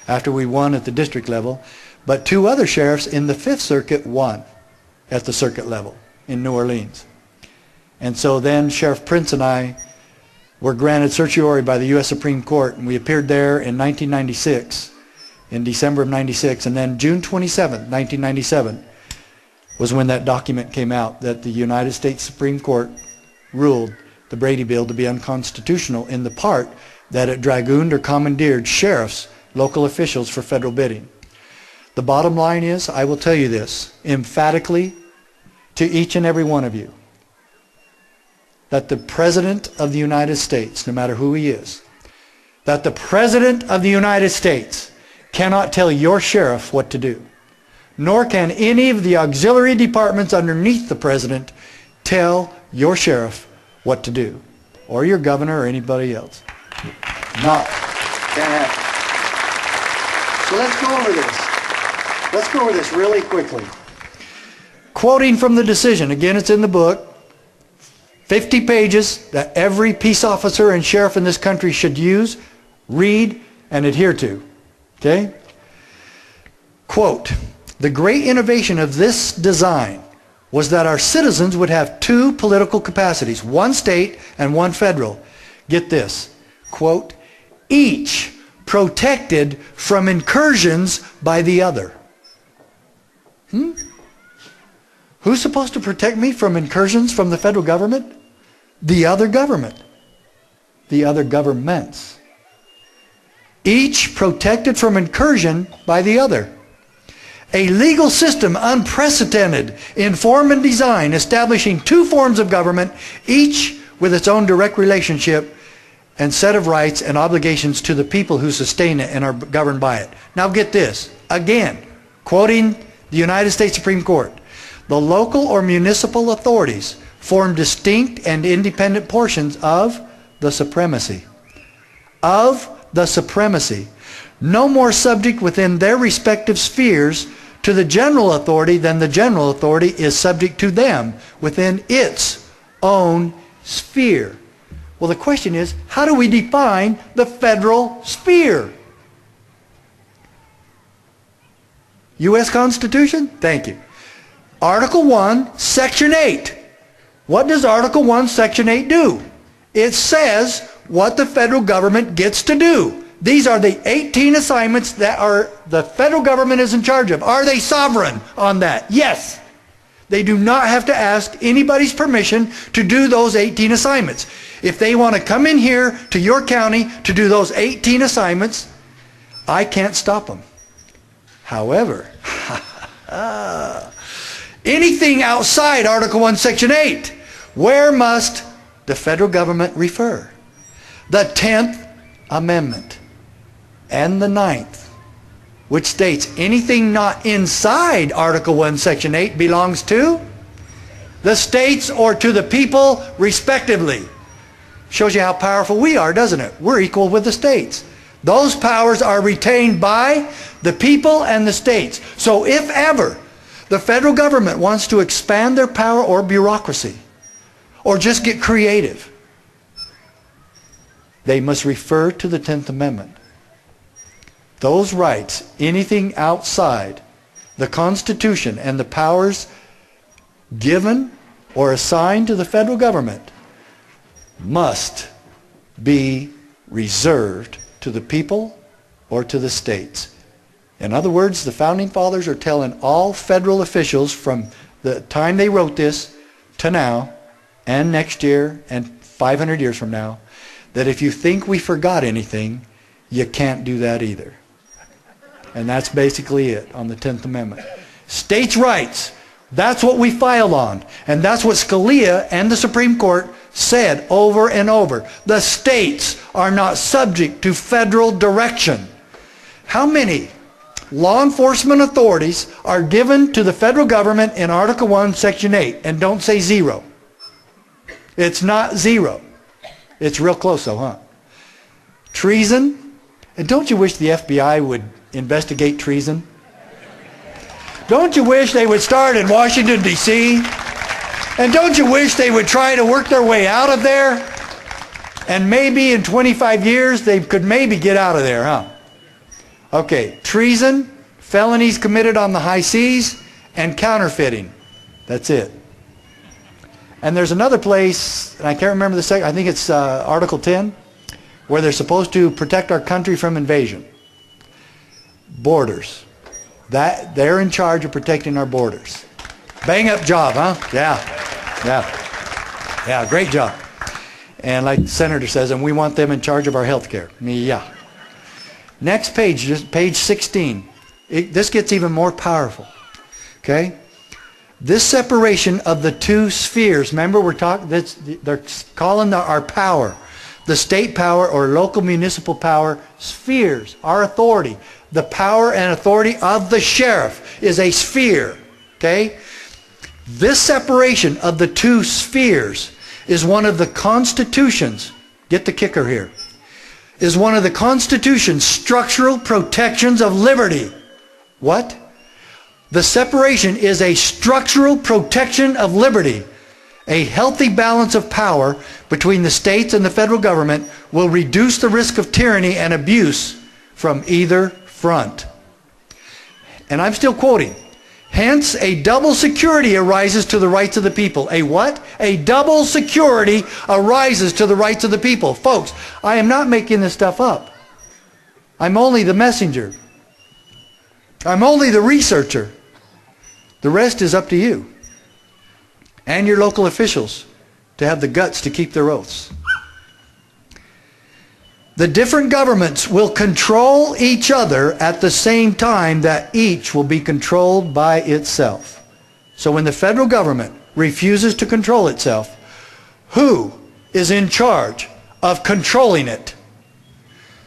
after we won at the district level. But 2 other sheriffs in the 5th Circuit won at the circuit level in New Orleans. And so then Sheriff Prince and I were granted certiorari by the U.S. Supreme Court, and we appeared there in 1996, in December of 96, and then June 27, 1997 was when that document came out that the United States Supreme Court ruled the Brady Bill to be unconstitutional in the part that it dragooned or commandeered sheriffs, local officials, for federal bidding. The bottom line is, I will tell you this emphatically to each and every one of you, that the President of the United States, no matter who he is, that the President of the United States cannot tell your sheriff what to do, nor can any of the auxiliary departments underneath the President tell your sheriff what to do, or your governor or anybody else. Not. Can't happen. So let's go over this. Let's go over this really quickly. Quoting from the decision, again it's in the book, 50 pages that every peace officer and sheriff in this country should use, read, and adhere to. Okay? Quote, "The great innovation of this design was that our citizens would have 2 political capacities, one state and one federal." Get this, quote, "each protected from incursions by the other." Who's supposed to protect me from incursions from the federal government? The other government. The other governments. Each protected from incursion by the other. A legal system unprecedented in form and design, establishing 2 forms of government, each with its own direct relationship and set of rights and obligations to the people who sustain it and are governed by it. Now get this, again, quoting the United States Supreme Court, the local or municipal authorities form distinct and independent portions of the supremacy. Of the supremacy. No more subject within their respective spheres to the general authority than the general authority is subject to them within its own sphere. Well, the question is, how do we define the federal sphere? U.S. Constitution? Thank you. Article 1, Section 8. What does Article 1, Section 8 do? It says what the federal government gets to do. These are the 18 assignments that the federal government is in charge of. Are they sovereign on that? Yes. They do not have to ask anybody's permission to do those 18 assignments. If they want to come in here to your county to do those 18 assignments, I can't stop them. However, anything outside Article 1, Section 8, where must the federal government refer? The 10th Amendment and the 9th, which states anything not inside Article 1, Section 8 belongs to the states or to the people respectively. Shows you how powerful we are, doesn't it? We're equal with the states. Those powers are retained by the people and the states. So if ever the federal government wants to expand their power or bureaucracy, or just get creative, they must refer to the 10th Amendment. Those rights, anything outside the Constitution and the powers given or assigned to the federal government, must be reserved to the people or to the states. In other words, the Founding Fathers are telling all federal officials from the time they wrote this to now and next year and 500 years from now, that if you think we forgot anything, you can't do that either. And that's basically it on the 10th Amendment. States' rights, that's what we filed on. And that's what Scalia and the Supreme Court said over and over. The states are not subject to federal direction. How many law enforcement authorities are given to the federal government in Article 1, Section 8? And don't say zero. It's not zero. It's real close though, huh? Treason. And don't you wish the FBI would investigate treason? Don't you wish they would start in Washington, D.C.? And don't you wish they would try to work their way out of there? And maybe in 25 years they could maybe get out of there, huh? Okay, treason, felonies committed on the high seas, and counterfeiting. That's it. And there's another place, and I can't remember the second, I think it's Article 10, where they're supposed to protect our country from invasion. Borders. That they're in charge of protecting our borders. Bang up job, huh? Yeah, great job. And like the senator says, and we want them in charge of our health care. Yeah. Next page, just page 16. This gets even more powerful. Okay? This separation of the two spheres, remember we're talking, they're calling our power, the state power or local municipal power, spheres, our authority. The power and authority of the sheriff is a sphere. Okay? This separation of the two spheres is one of the Constitution's, get the kicker here, is one of the Constitution's structural protections of liberty. What? The separation is a structural protection of liberty. A healthy balance of power between the states and the federal government will reduce the risk of tyranny and abuse from either front. And I'm still quoting. Hence, a double security arises to the rights of the people. A what? A double security arises to the rights of the people. Folks, I am not making this stuff up. I'm only the messenger. I'm only the researcher. The rest is up to you and your local officials to have the guts to keep their oaths. The different governments will control each other at the same time that each will be controlled by itself. So when the federal government refuses to control itself, who is in charge of controlling it.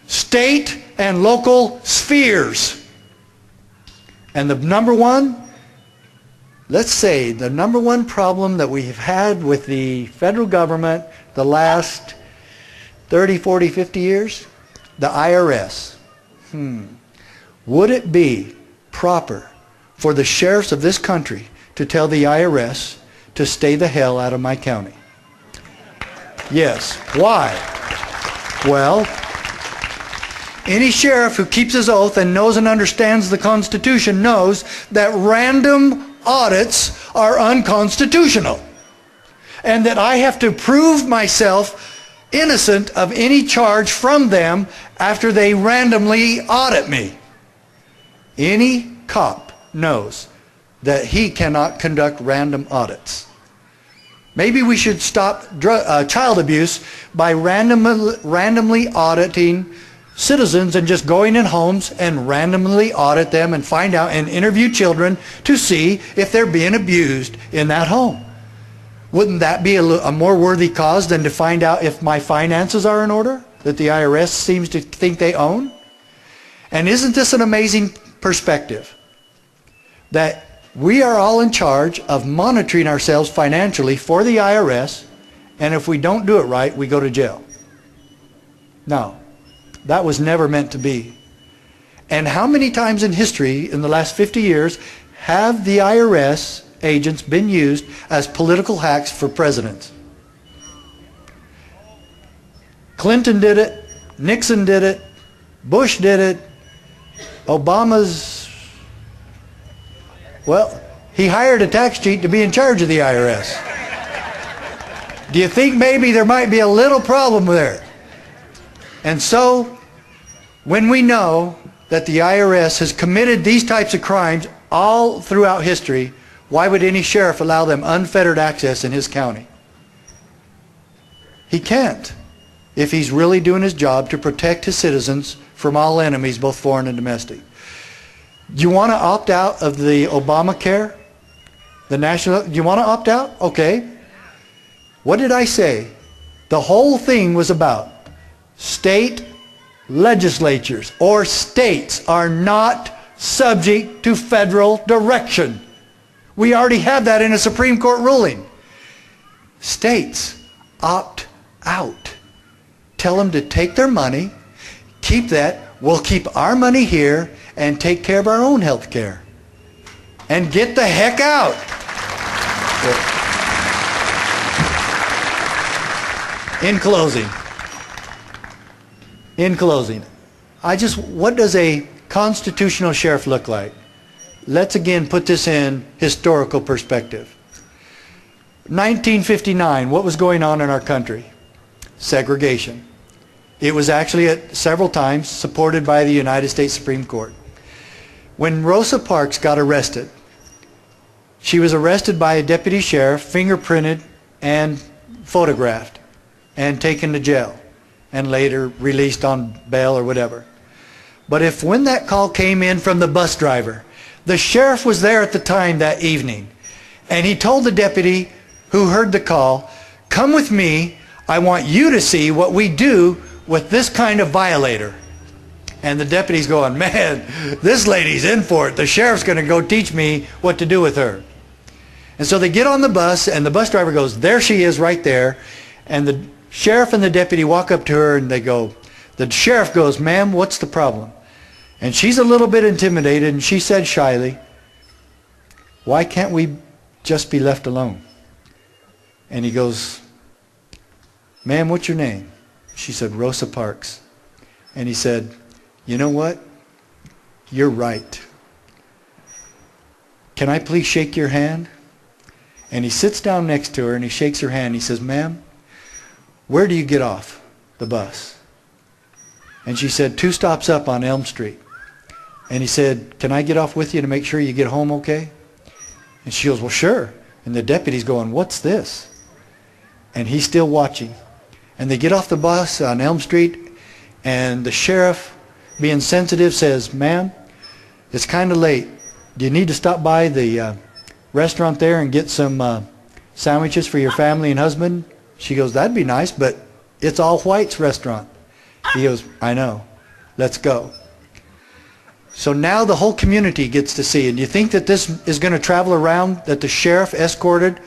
State and local spheres. And the number one, let's say, the number one problem that we have had with the federal government the last 30, 40, 50 years, the IRS. Would it be proper for the sheriffs of this country to tell the IRS to stay the hell out of my county? Yes. Why? Well, any sheriff who keeps his oath and knows and understands the Constitution knows that random audits are unconstitutional, and that I have to prove myself innocent of any charge from them after they randomly audit me. Any cop knows that he cannot conduct random audits. Maybe we should stop child abuse by randomly auditing citizens and just going in homes and randomly audit them and find out and interview children to see if they're being abused in that home. Wouldn't that be a more worthy cause than to find out if my finances are in order that the IRS seems to think they own? And isn't this an amazing perspective? That we are all in charge of monitoring ourselves financially for the IRS, and if we don't do it right, we go to jail. No, that was never meant to be. And how many times in history in the last 50 years have the IRS agents been used as political hacks for presidents? Clinton did it, Nixon did it, Bush did it, Obama's, well, he hired a tax cheat to be in charge of the IRS. Do you think maybe there might be a little problem there? And so, when we know that the IRS has committed these types of crimes all throughout history, why would any sheriff allow them unfettered access in his county? He can't, if he's really doing his job to protect his citizens from all enemies, both foreign and domestic. Do you want to opt out of the Obamacare? Do you want to opt out? Okay. What did I say? The whole thing was about state legislatures or states are not subject to federal direction. We already have that in a Supreme Court ruling. States opt out. Tell them to take their money, keep that, we'll keep our money here and take care of our own health care. And get the heck out. In closing, what does a constitutional sheriff look like? Let's again put this in historical perspective. 1959, what was going on in our country? Segregation. It was actually at several times supported by the United States Supreme Court. When Rosa Parks got arrested, she was arrested by a deputy sheriff, fingerprinted and photographed, and taken to jail, and later released on bail or whatever. But if when that call came in from the bus driver, the sheriff was there at the time that evening, and he told the deputy who heard the call, "Come with me, I want you to see what we do with this kind of violator." And the deputy's going, "Man, this lady's in for it. The sheriff's going to go teach me what to do with her." And so they get on the bus, and the bus driver goes, "There she is right there." And the sheriff and the deputy walk up to her, and they go, the sheriff goes, "Ma'am, what's the problem?" And she's a little bit intimidated, and she said shyly, "Why can't we just be left alone?" And he goes, "Ma'am, what's your name?" She said, "Rosa Parks." And he said, "You know what? You're right. Can I please shake your hand?" And he sits down next to her and he shakes her hand. He says, "Ma'am, where do you get off the bus?" And she said, "2 stops up on Elm Street." And he said, "Can I get off with you to make sure you get home okay?" And she goes, "Well, sure." And the deputy's going, "What's this?" And he's still watching. And they get off the bus on Elm Street, and the sheriff, being sensitive, says, "Ma'am, it's kind of late. Do you need to stop by the restaurant there and get some sandwiches for your family and husband?" She goes, that'd be nice, but it's all whites restaurant. He goes, I know. Let's go. So now the whole community gets to see. And you think that this is going to travel around, that the sheriff escorted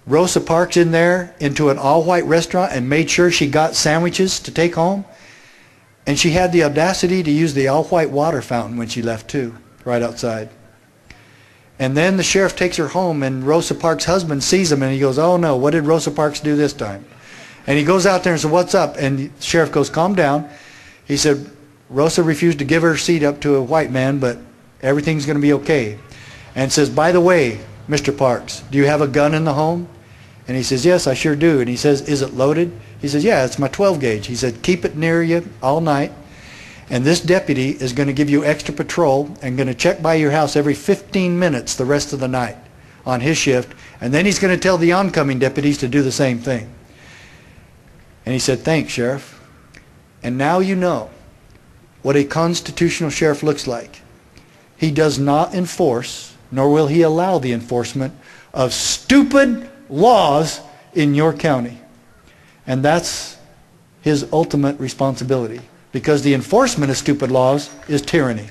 Rosa Parks in there into an all-white restaurant and made sure she got sandwiches to take home? And she had the audacity to use the all-white water fountain when she left too, right outside. And then the sheriff takes her home, and Rosa Parks' husband sees him, and he goes, oh no, what did Rosa Parks do this time? And he goes out there and says, what's up? And the sheriff goes, calm down. He said, Rosa refused to give her seat up to a white man, but everything's going to be okay. And says, by the way, Mr. Parks, do you have a gun in the home? And he says, yes, I sure do. And he says, is it loaded? He says, yeah, it's my 12 gauge. He said, keep it near you all night. And this deputy is going to give you extra patrol and going to check by your house every 15 minutes the rest of the night on his shift. And then he's going to tell the oncoming deputies to do the same thing. And he said, thanks, Sheriff. And now you know what a constitutional sheriff looks like. He does not enforce, nor will he allow the enforcement of stupid laws in your county. And that's his ultimate responsibility, because the enforcement of stupid laws is tyranny.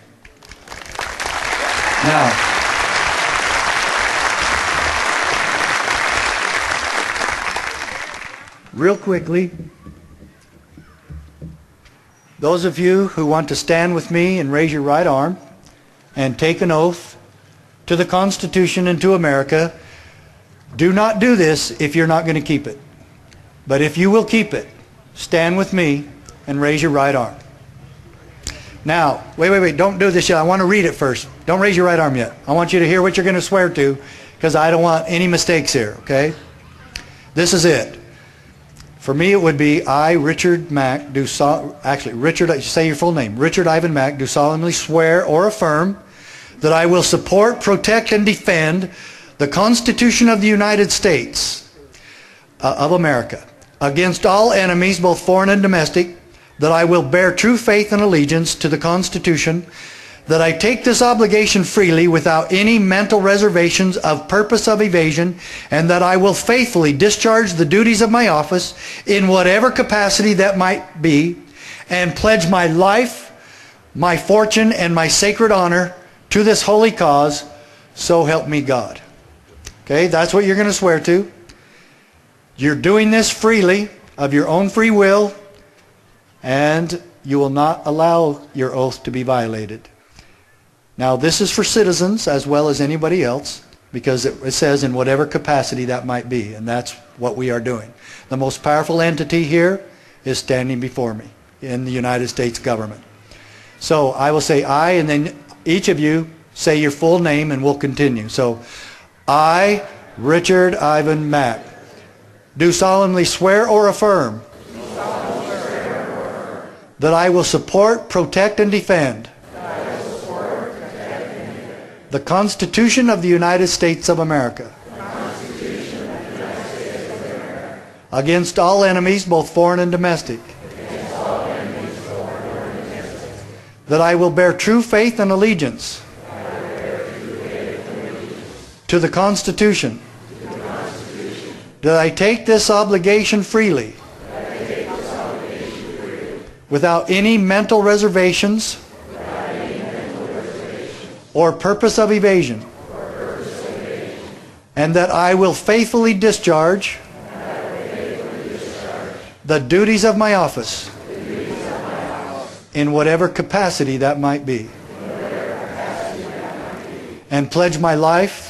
Now, real quickly, those of you who want to stand with me and raise your right arm and take an oath to the Constitution and to America, do not do this if you're not going to keep it. But if you will keep it, stand with me and raise your right arm. Now, wait, don't do this yet. I want to read it first. Don't raise your right arm yet. I want you to hear what you're going to swear to, because I don't want any mistakes here, okay? This is it. For me, it would be, I, Richard Mack, Richard, say your full name. Richard Ivan Mack, do solemnly swear or affirm that I will support, protect, and defend the Constitution of the United States of America against all enemies, both foreign and domestic, that I will bear true faith and allegiance to the Constitution, that I take this obligation freely without any mental reservations of purpose of evasion, and that I will faithfully discharge the duties of my office in whatever capacity that might be, and pledge my life, my fortune, and my sacred honor to this holy cause, so help me God. Okay, that's what you're going to swear to. You're doing this freely, of your own free will, and you will not allow your oath to be violated. Now, this is for citizens as well as anybody else, because it says in whatever capacity that might be, and that's what we are doing. The most powerful entity here is standing before me in the United States government. So I will say I, and then each of you say your full name, and we'll continue. So, I, Richard Ivan Mack, do solemnly swear or affirm that I will support, protect, and defend the Constitution of the United States of America against all enemies, both foreign and domestic, that I will bear true faith and allegiance to the Constitution, that I take this obligation freely without any mental reservations or purpose of evasion, and that I will faithfully discharge the duties of my office in whatever capacity that might be, and pledge my life,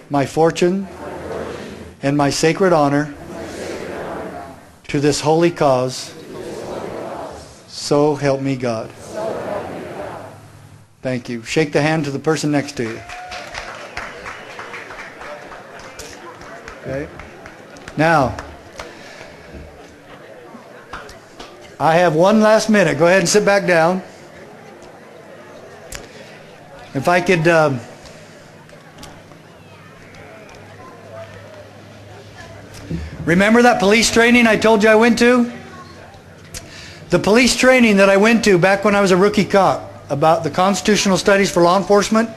my fortune, and my sacred honor to this holy cause, so help me God. Thank you. Shake the hand to the person next to you. Okay. Now, I have one last minute. Go ahead and sit back down. If I could... remember that police training I told you I went to? The police training that I went to back when I was a rookie cop about the constitutional studies for law enforcement,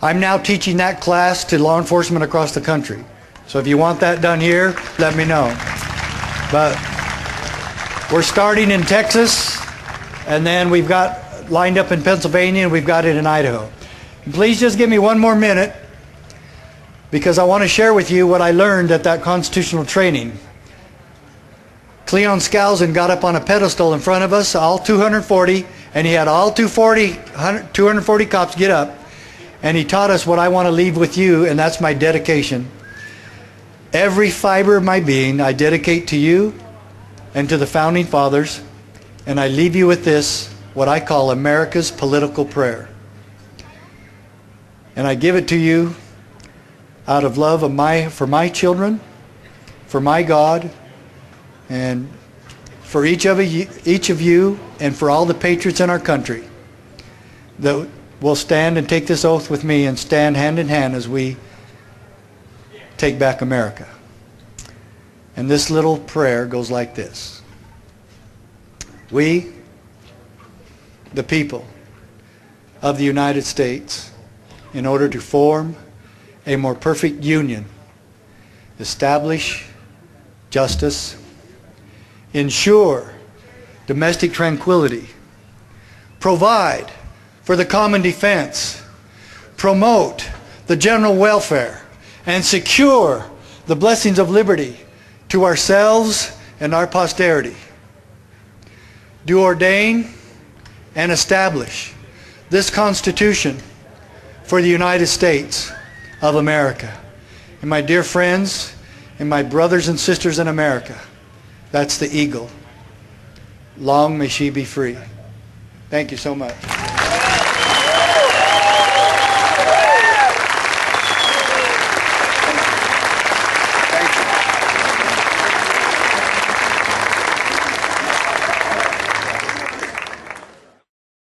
I'm now teaching that class to law enforcement across the country. So if you want that done here, let me know. But we're starting in Texas, and then we've got lined up in Pennsylvania, and we've got it in Idaho. And please just give me one more minute, because I want to share with you what I learned at that constitutional training. Cleon Skousen got up on a pedestal in front of us, all 240, and he had all 240 cops get up, and he taught us what I want to leave with you, and that's my dedication. Every fiber of my being I dedicate to you and to the Founding Fathers, and I leave you with this, what I call America's political prayer. And I give it to you out of love of for my children, for my God, and for each of you, and for all the patriots in our country that will stand and take this oath with me and stand hand in hand as we take back America. And this little prayer goes like this. We, the people of the United States, in order to form a more perfect union, establish justice, ensure domestic tranquility, provide for the common defense, promote the general welfare, and secure the blessings of liberty to ourselves and our posterity. Do ordain and establish this Constitution for the United States of America. And my dear friends and my brothers and sisters in America, that's the eagle. Long may she be free. Thank you so much.